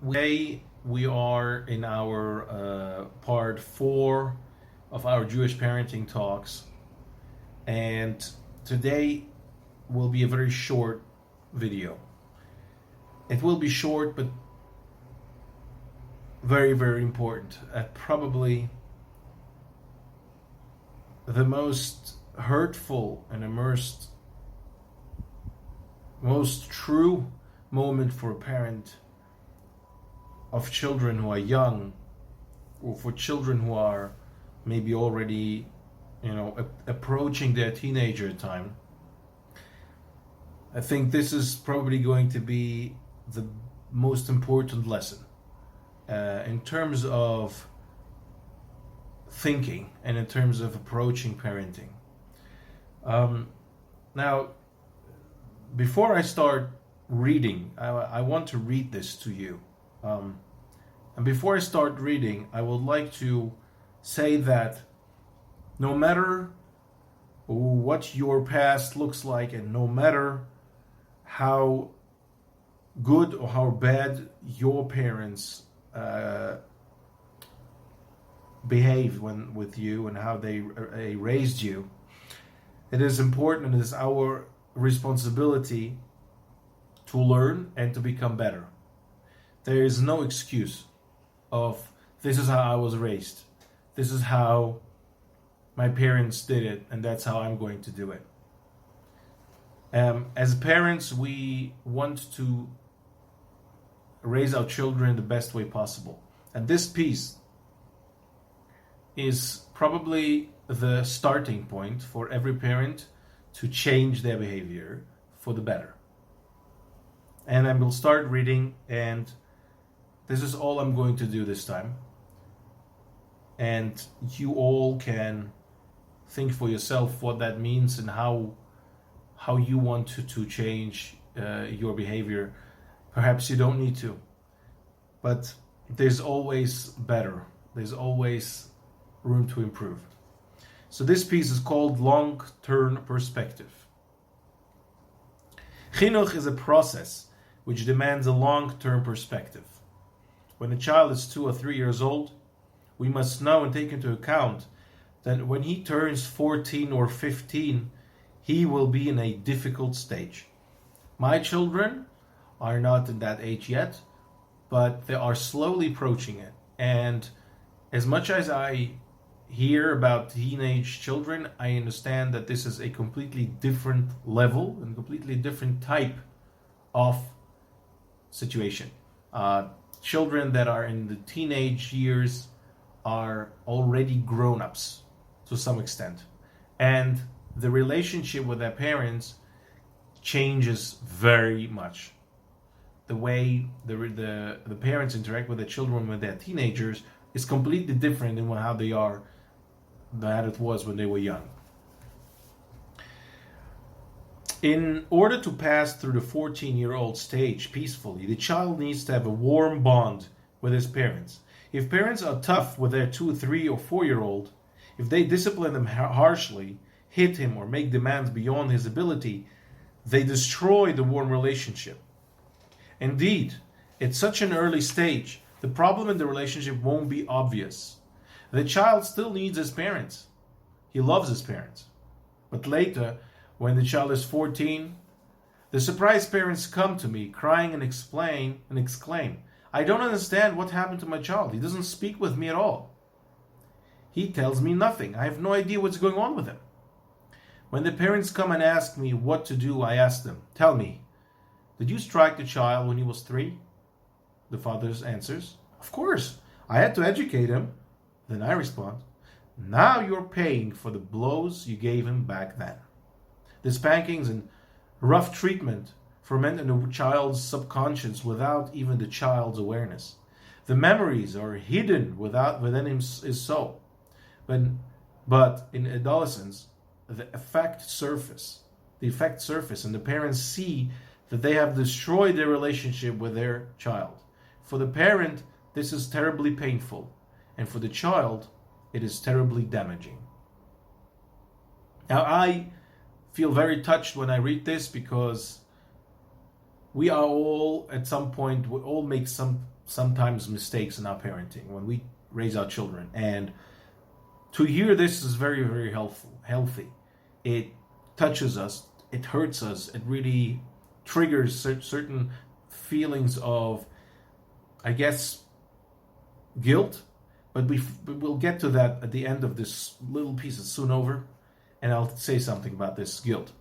Today we are in our part 4 of our Jewish parenting talks, and today will be a very short video. It will be short but very, very important. Probably the most hurtful and most true moment for a parent of children who are young, or for children who are maybe already, approaching their teenager time. I think this is probably going to be the most important lesson in terms of thinking and in terms of approaching parenting. Now, before I start reading, I want to read this to you. And before I start reading, I would like to say that no matter what your past looks like, and no matter how good or how bad your parents behave with you and how they raised you, it is important and it is our responsibility to learn and to become better. There is no excuse of this is how I was raised, this is how my parents did it, and that's how I'm going to do it. As parents, we want to raise our children the best way possible. And this piece is probably the starting point for every parent to change their behavior for the better. And I will start reading, and this is all I'm going to do this time. And you all can think for yourself what that means and how you want to change your behavior. Perhaps you don't need to, but there's always better. There's always room to improve. So this piece is called Long-Term Perspective. Chinuch is a process which demands a long-term perspective. When a child is 2 or 3 years old, we must know and take into account that when he turns 14 or 15, he will be in a difficult stage. My children are not in that age yet, but they are slowly approaching it. And as much as I hear about teenage children, I understand that this is a completely different level and completely different type of situation. Children that are in the teenage years are already grown-ups to some extent, and the relationship with their parents changes very much. The way the parents interact with their children when they're teenagers is completely different than how they are than it was when they were young. In order to pass through the 14-year-old stage peacefully, the child needs to have a warm bond with his parents. If parents are tough with their 2, 3, or 4-year-old, if they discipline them harshly, hit him, or make demands beyond his ability, they destroy the warm relationship. Indeed, at such an early stage, the problem in the relationship won't be obvious. The child still needs his parents. He loves his parents. But later, when the child is 14, the surprised parents come to me crying and exclaim, "I don't understand what happened to my child. He doesn't speak with me at all. He tells me nothing. I have no idea what's going on with him." When the parents come and ask me what to do, I ask them, "Tell me, did you strike the child when he was 3? The father answers, "Of course, I had to educate him." Then I respond, "Now you're paying for the blows you gave him back then." The spankings and rough treatment ferment in the child's subconscious without even the child's awareness. The memories are hidden within his soul. But in adolescence, the effect surface, and the parents see that they have destroyed their relationship with their child. For the parent, this is terribly painful, and for the child, it is terribly damaging. Now, I feel very touched when I read this, because we are all at some point, we all make sometimes mistakes in our parenting when we raise our children. And to hear this is very, very healthy. It touches us, it hurts us, it really triggers certain feelings of, I guess, guilt. But we'll get to that at the end of this little piece. It's soon over, and I'll say something about this guilt.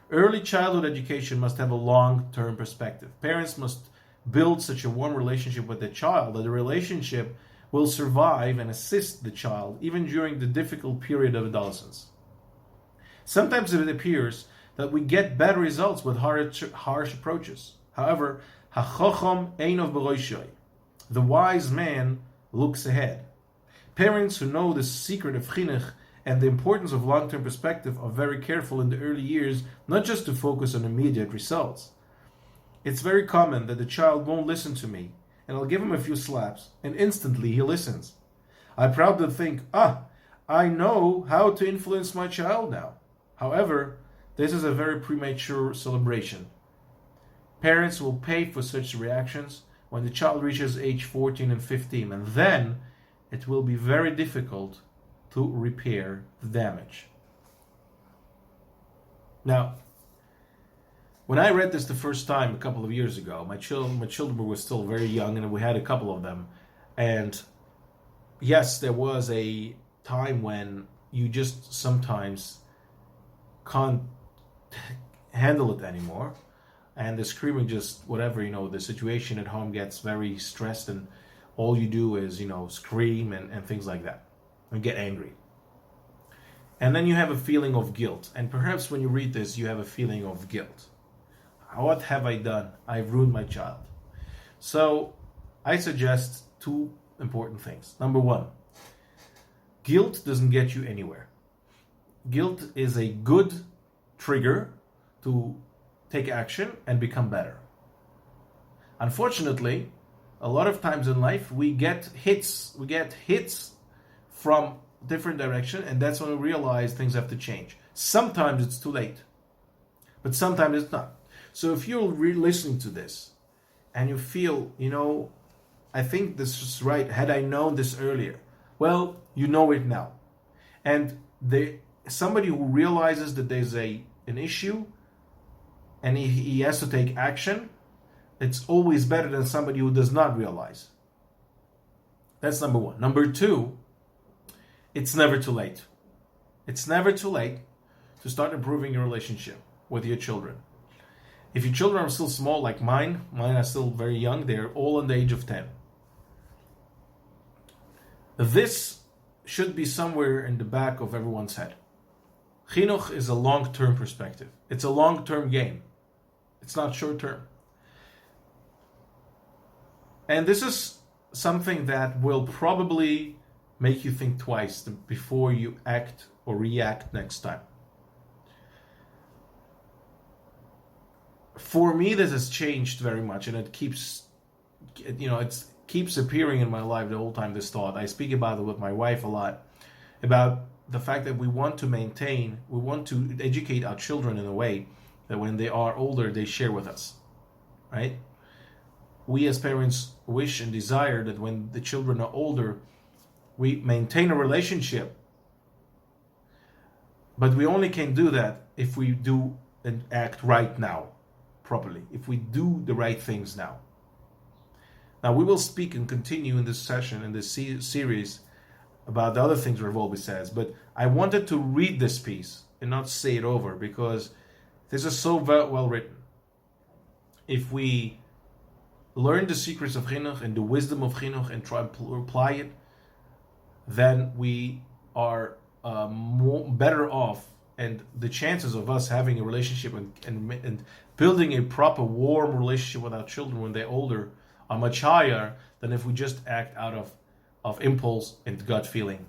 Early childhood education must have a long-term perspective. Parents must build such a warm relationship with their child that the relationship will survive and assist the child even during the difficult period of adolescence. Sometimes it appears that we get better results with harsh approaches. However, hachacham einov b'roshoi, the wise man looks ahead. Parents who know the secret of chinuch and the importance of long-term perspective are very careful in the early years, not just to focus on immediate results. It's very common that the child won't listen to me, and I'll give him a few slaps, and instantly he listens. I proudly think, I know how to influence my child now. However, this is a very premature celebration. Parents will pay for such reactions when the child reaches age 14 and 15, and then it will be very difficult to repair the damage. Now, when I read this the first time a couple of years ago, my children were still very young, and we had a couple of them. And yes, there was a time when you just sometimes can't handle it anymore, and the screaming just whatever, the situation at home gets very stressed, and all you do is scream and things like that and get angry. And then you have a feeling of guilt, and perhaps when you read this you have a feeling of guilt. What have I done? I've ruined my child. So I suggest two important things. Number one, guilt doesn't get you anywhere. Guilt is a good trigger to take action and become better. Unfortunately, a lot of times in life we get hits from different direction, and that's when we realize things have to change. Sometimes it's too late, but sometimes it's not. So if you're listening to this and you feel, I think this is right, had I known this earlier, well, you know it now. And somebody who realizes that there's an issue and he has to take action, it's always better than somebody who does not realize. That's number one. Number two, it's never too late. It's never too late to start improving your relationship with your children. If your children are still small like mine are still very young, they're all under the age of 10. This should be somewhere in the back of everyone's head. Chinuch is a long-term perspective. It's a long-term game. It's not short-term. And this is something that will probably make you think twice before you act or react next time. For me, this has changed very much, and it keeps appearing in my life the whole time, this thought. I speak about it with my wife a lot, about the fact that we want to educate our children in a way that when they are older, they share with us, right? We as parents wish and desire that when the children are older, we maintain a relationship. But we only can do that if we do and act right now, properly, if we do the right things now. Now, we will speak and continue in this session, in this series, about the other things R Wolbe says, but I wanted to read this piece and not say it over, because this is so well written. If we learn the secrets of chinuch and the wisdom of chinuch and try to apply it, then we are better off, and the chances of us having a relationship and building a proper warm relationship with our children when they're older are much higher than if we just act out of impulse and gut feeling.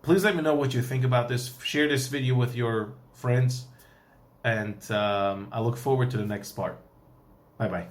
Please let me know what you think about this. Share this video with your friends, and I look forward to the next part. Bye-bye.